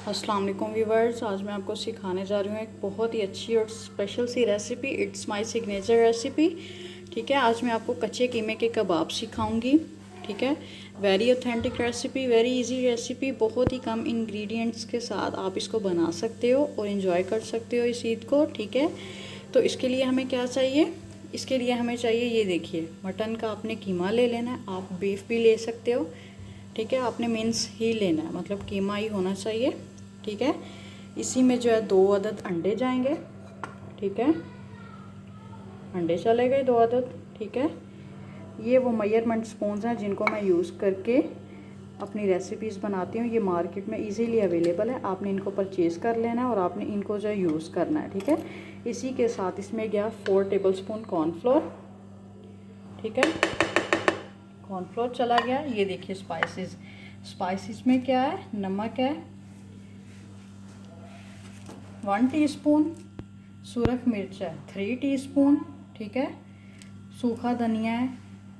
अस्सलाम वालेकुम व्यूवर्स, आज मैं आपको सिखाने जा रही हूँ एक बहुत ही अच्छी और स्पेशल सी recipe. It's my signature recipe. ठीक है, आज मैं आपको कच्चे कीमे के कबाब सिखाऊंगी। ठीक है, very authentic recipe, very easy recipe. बहुत ही कम इंग्रेडिएंट्स के साथ आप इसको बना सकते हो और इन्जॉय कर सकते हो इस ईद को। ठीक है, तो इसके लिए हमें क्या चाहिए? इसके लिए हमें चाहिए, ये देखिए, मटन का आपने कीमा ले लेना है। आप बीफ भी ले सकते हो। ठीक है, आपने मिन्स ही लेना है, मतलब कीमा ही होना चाहिए। ठीक है, इसी में जो है 2 अदद अंडे जाएंगे। ठीक है, अंडे चले गए 2 अदद। ठीक है, ये वो मेजरमेंट स्पून्स हैं जिनको मैं यूज़ करके अपनी रेसिपीज़ बनाती हूँ। ये मार्केट में इजीली अवेलेबल है, आपने इनको परचेज़ कर लेना है और आपने इनको जो है यूज़ करना है। ठीक है, इसी के साथ इसमें गया 4 टेबलस्पून कॉर्नफ्लोर। ठीक है, कॉर्नफ्लोर चला गया। ये देखिए स्पाइसेस में क्या है, नमक है 1 टीस्पून, सूरख मिर्च है 3 टीस्पून। ठीक है, सूखा धनिया है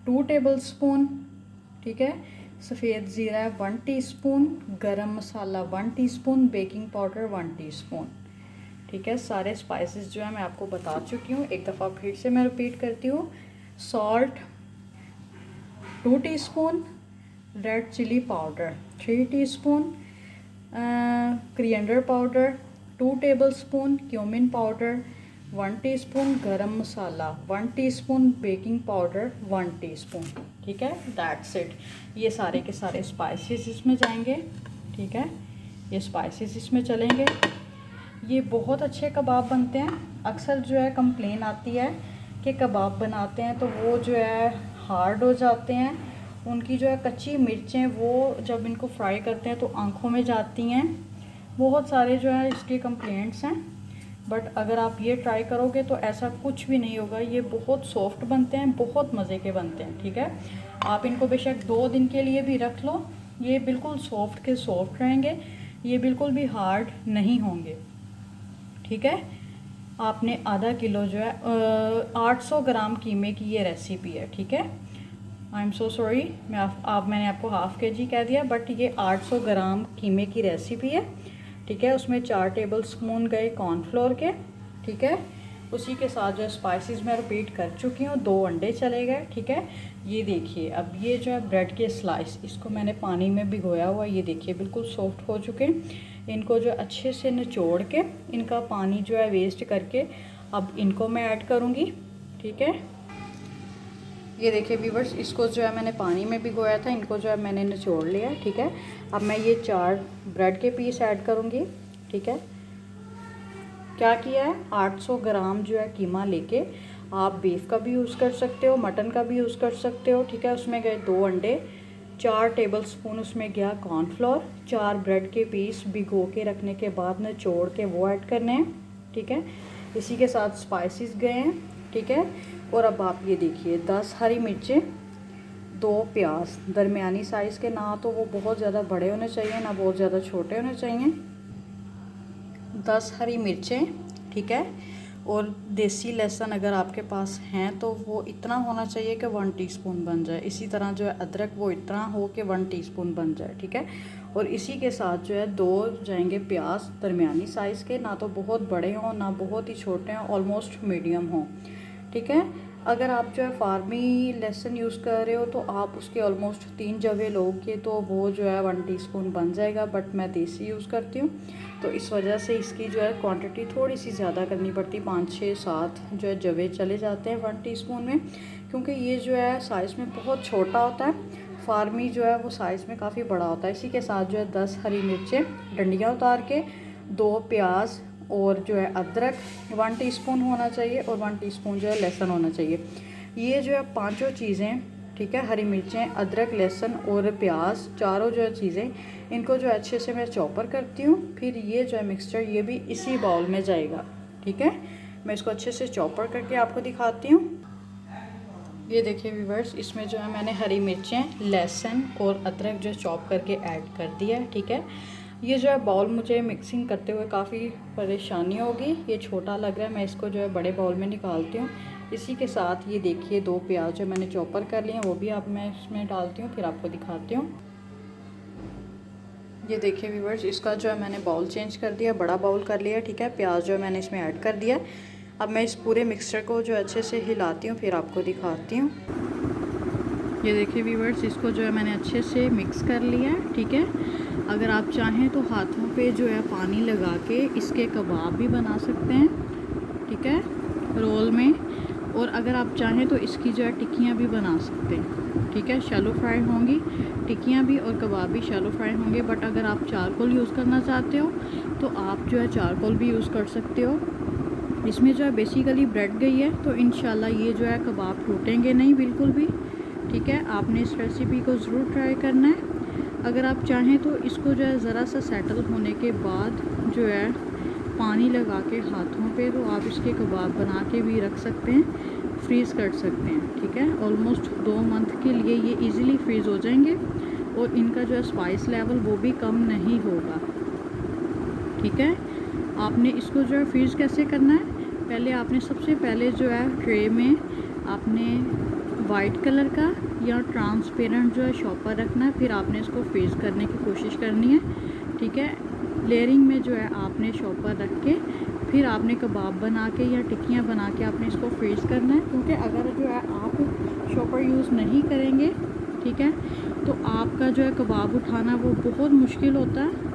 2 टेबलस्पून। ठीक है, सफ़ेद ज़ीरा है 1 teaspoon, garam masala 1 teaspoon, baking powder 1 teaspoon. ठीक है, सारे स्पाइसेस जो है मैं आपको बता चुकी हूँ। एक दफ़ा फिर से मैं रिपीट करती हूँ। Salt 2 teaspoon, red chili powder 3 teaspoon, coriander powder 2 tablespoon, cumin powder 1 teaspoon, garam masala 1 teaspoon, baking powder 1 teaspoon. ठीक है, दैट्स इट। ये सारे के सारे स्पाइसेस इसमें जाएंगे। ठीक है, ये स्पाइसेस इसमें चलेंगे। ये बहुत अच्छे कबाब बनते हैं। अक्सर जो है कंप्लेन आती है कि कबाब बनाते हैं तो वो जो है हार्ड हो जाते हैं, उनकी जो है कच्ची मिर्चें वो जब इनको फ्राई करते हैं तो आंखों में जाती हैं। बहुत सारे जो है इसके कंप्लेंट्स हैं, बट अगर आप ये ट्राई करोगे तो ऐसा कुछ भी नहीं होगा। ये बहुत सॉफ्ट बनते हैं, बहुत मज़े के बनते हैं। ठीक है, आप इनको बेशक 2 दिन के लिए भी रख लो, ये बिल्कुल सॉफ्ट के सॉफ्ट रहेंगे, ये बिल्कुल भी हार्ड नहीं होंगे। ठीक है, आपने आधा किलो जो है 800 ग्राम कीमे की ये रेसिपी है। ठीक है, आई एम सो सॉरी, मैंने आपको हाफ़ के जी कह दिया, बट ये 800 ग्राम कीमे की रेसिपी है। ठीक है, उसमें 4 टेबलस्पून गए कॉर्नफ्लोर के। ठीक है, उसी के साथ जो है स्पाइसेस मैं रिपीट कर चुकी हूँ, 2 अंडे चले गए। ठीक है, ये देखिए, अब ये जो है ब्रेड के स्लाइस, इसको मैंने पानी में भिगोया हुआ, ये देखिए बिल्कुल सॉफ्ट हो चुके हैं। इनको जो अच्छे से निचोड़ के, इनका पानी जो है वेस्ट करके अब इनको मैं ऐड करूँगी। ठीक है, ये देखिए व्यूवर्स, इसको जो है मैंने पानी में भिगोया था, इनको जो है मैंने निचोड़ लिया। ठीक है, अब मैं ये 4 ब्रेड के पीस ऐड करूँगी। ठीक है, क्या किया है, 800 ग्राम जो है कीमा लेके, आप बीफ का भी यूज़ कर सकते हो, मटन का भी यूज़ कर सकते हो। ठीक है, उसमें गए 2 अंडे, 4 टेबलस्पून उसमें गया कॉर्नफ्लोर, 4 ब्रेड के पीस भिगो के रखने के बाद निचोड़ के वो ऐड करने हैं। ठीक है, इसी के साथ स्पाइसेस गए हैं। ठीक है, और अब आप ये देखिए 10 हरी मिर्चें, 2 प्याज दरमियानी साइज़ के, ना तो वो बहुत ज़्यादा बड़े होने चाहिए ना बहुत ज़्यादा छोटे होने चाहिए। 10 हरी मिर्चें। ठीक है, और देसी लहसुन अगर आपके पास हैं तो वो इतना होना चाहिए कि 1 टीस्पून बन जाए। इसी तरह जो है अदरक वो इतना हो कि 1 टीस्पून बन जाए। ठीक है, और इसी के साथ जो है 2 जाएंगे प्याज दरमियानी साइज़ के, ना तो बहुत बड़े हों ना बहुत ही छोटे हों, ऑलमोस्ट मीडियम हों। ठीक है, अगर आप जो है फार्मी लहसुन यूज़ कर रहे हो तो आप उसके ऑलमोस्ट 3 जवे लोगे तो वो जो है 1 टीस्पून बन जाएगा, बट मैं देसी यूज़ करती हूँ तो इस वजह से इसकी जो है क्वांटिटी थोड़ी सी ज़्यादा करनी पड़ती, 5 6 7 जो है जवे चले जाते हैं 1 टीस्पून में, क्योंकि ये जो है साइज़ में बहुत छोटा होता है। फार्मी जो है वो साइज़ में काफ़ी बड़ा होता है। इसी के साथ जो है 10 हरी मिर्चें डंडियाँ उतार के, 2 प्याज, और जो है अदरक 1 टीस्पून होना चाहिए, और 1 टीस्पून जो है लहसुन होना चाहिए। ये जो है पांचों चीज़ें, ठीक है, हरी मिर्चें, अदरक, लहसुन और प्याज, चारों जो है चीज़ें, इनको जो अच्छे से मैं चॉपर करती हूँ। फिर ये जो है मिक्सचर ये भी इसी बाउल में जाएगा। ठीक है, मैं इसको अच्छे से चॉपर करके आपको दिखाती हूँ। ये देखिए व्यूवर्स, इसमें जो है मैंने हरी मिर्चें, लहसुन और अदरक जो चॉप करके ऐड कर दिया है। ठीक है, ये जो है बाउल मुझे मिक्सिंग करते हुए काफ़ी परेशानी होगी, ये छोटा लग रहा है, मैं इसको जो है बड़े बाउल में निकालती हूँ। इसी के साथ ये देखिए 2 प्याज जो मैंने चॉपर कर लिए हैं वो भी अब मैं इसमें डालती हूँ, फिर आपको दिखाती हूँ। ये देखिए व्यूअर्स, इसका जो है मैंने बाउल चेंज कर दिया, बड़ा बाउल कर लिया, ठीक है। प्याज जो है मैंने इसमें ऐड कर दिया। अब मैं इस पूरे मिक्सचर को जो अच्छे से हिलाती हूँ, फिर आपको दिखाती हूँ। ये देखिए व्यूअर्स, इसको जो है मैंने अच्छे से मिक्स कर लिया है, ठीक है। अगर आप चाहें तो हाथों पे जो है पानी लगा के इसके कबाब भी बना सकते हैं, ठीक है, रोल में। और अगर आप चाहें तो इसकी जो है टिक्कियाँ भी बना सकते हैं, ठीक है। शैलो फ्राई होंगी टिक्कियाँ भी और कबाब भी शैलो फ्राई होंगे। बट अगर आप चारकोल यूज़ करना चाहते हो तो आप जो है चारकोल भी यूज़ कर सकते हो। इसमें जो है बेसिकली ब्रेड गई है, तो इंशाल्लाह ये जो है कबाब टूटेंगे नहीं बिल्कुल भी, ठीक है। आपने इस रेसिपी को ज़रूर ट्राई करना है। अगर आप चाहें तो इसको जो है ज़रा सा सेटल होने के बाद जो है पानी लगा के हाथों पे, तो आप इसके कबाब बना के भी रख सकते हैं, फ्रीज़ कर सकते हैं, ठीक है। ऑलमोस्ट 2 मंथ के लिए ये इजीली फ्रीज़ हो जाएंगे और इनका जो है स्पाइस लेवल वो भी कम नहीं होगा, ठीक है। आपने इसको जो है फ्रीज़ कैसे करना है, पहले आपने सबसे पहले जो है ट्रे में आपने वाइट कलर का या ट्रांसपेरेंट जो है शॉपर रखना है, फिर आपने इसको फ्रीज़ करने की कोशिश करनी है, ठीक है। लेयरिंग में जो है आपने शॉपर रख के फिर आपने कबाब बना के या टिक्कियाँ बना के आपने इसको फ्रीज़ करना है। क्योंकि अगर जो है आप शॉपर यूज़ नहीं करेंगे, ठीक है, तो आपका जो है कबाब उठाना वो बहुत मुश्किल होता है,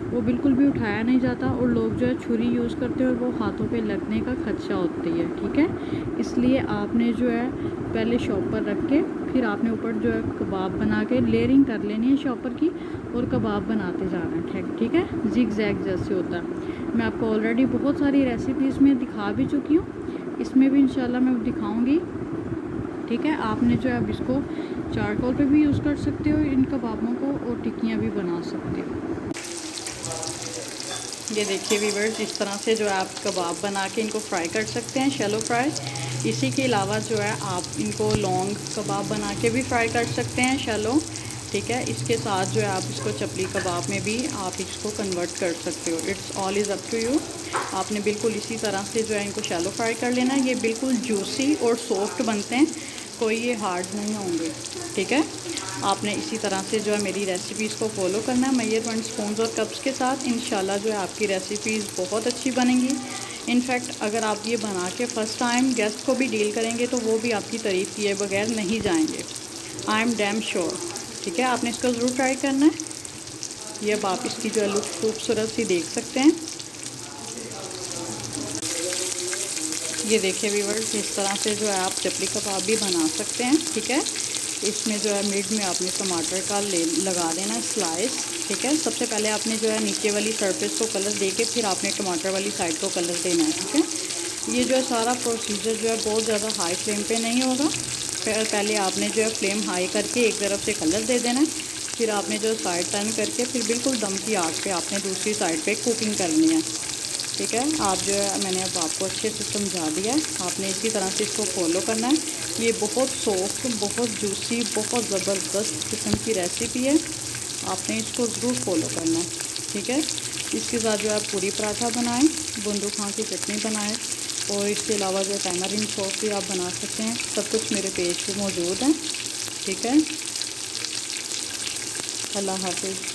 वो बिल्कुल भी उठाया नहीं जाता और लोग जो है छुरी यूज़ करते हैं और वो हाथों पे लगने का खदशा होती है, ठीक है। इसलिए आपने जो है पहले शॉपर रख के फिर आपने ऊपर जो है कबाब बना के लेयरिंग कर लेनी है शॉपर की और कबाब बनाते जाना है, ठीक है। जिग जैग जैसे होता है। मैं आपको ऑलरेडी बहुत सारी रेसिपीज़ में दिखा भी चुकी हूँ, इसमें भी इंशाल्लाह मैं दिखाऊँगी, ठीक है। आपने जो है अब इसको चारकोल पे भी यूज़ कर सकते हो इन कबाबों को और टिक्कियाँ भी बना सकते हो। ये देखिए व्यूअर्स, इस तरह से जो है आप कबाब बना के इनको फ्राई कर सकते हैं, शैलो फ्राई। इसी के अलावा जो है आप इनको लॉन्ग कबाब बना के भी फ्राई कर सकते हैं, शैलो, ठीक है। इसके साथ जो है आप इसको चपली कबाब में भी आप इसको कन्वर्ट कर सकते हो। It's all is up to you. आपने बिल्कुल इसी तरह से जो है इनको शैलो फ्राई कर लेना है। ये बिल्कुल जूसी और सॉफ्ट बनते हैं, कोई ये हार्ड नहीं होंगे, ठीक है। आपने इसी तरह से जो है मेरी रेसिपीज़ को फॉलो करना है मेजरमेंट स्पून्स और कप्स के साथ। इंशाल्लाह जो है आपकी रेसिपीज़ बहुत अच्छी बनेंगी। इनफैक्ट अगर आप ये बना के फ़र्स्ट टाइम गेस्ट को भी डील करेंगे तो वो भी आपकी तारीफ़ किए बगैर नहीं जाएंगे, आई एम डैम श्योर, ठीक है। आपने इसको ज़रूर ट्राई करना है। ये अब आप इसकी जो है लुक खूबसूरत सी देख सकते हैं। ये देखिए व्यूअर्स, इस तरह से जो है आप चपली कबाब भी बना सकते हैं, ठीक है। इसमें जो है मिड में आपने टमाटर का लगा देना स्लाइस, ठीक है। सबसे पहले आपने जो है नीचे वाली सरफेस को कलर दे के फिर आपने टमाटर वाली साइड को कलर देना है, ठीक है। ये जो है सारा प्रोसीजर जो है बहुत ज़्यादा हाई फ्लेम पे नहीं होगा। पहले आपने जो है फ्लेम हाई करके एक तरफ से कलर दे देना है, फिर आपने जो साइड टर्न करके फिर बिल्कुल दम की आग पे आपने दूसरी साइड पे कुकिंग करनी है, ठीक है। आप जो है मैंने अब आपको अच्छे से समझा दिया है, आपने इसी तरह से इसको फॉलो करना है। ये बहुत सॉफ्ट, बहुत जूसी, बहुत ज़बरदस्त किस्म की रेसिपी है, आपने इसको ज़रूर फॉलो करना है, ठीक है। इसके साथ जो आप पूरी पराठा बनाएं, बूंदू खां की चटनी बनाएं और इसके अलावा जो टैमरिन सॉस भी आप बना सकते हैं। सब कुछ मेरे पेज पे मौजूद है, ठीक है। अल्लाह हाफिज़।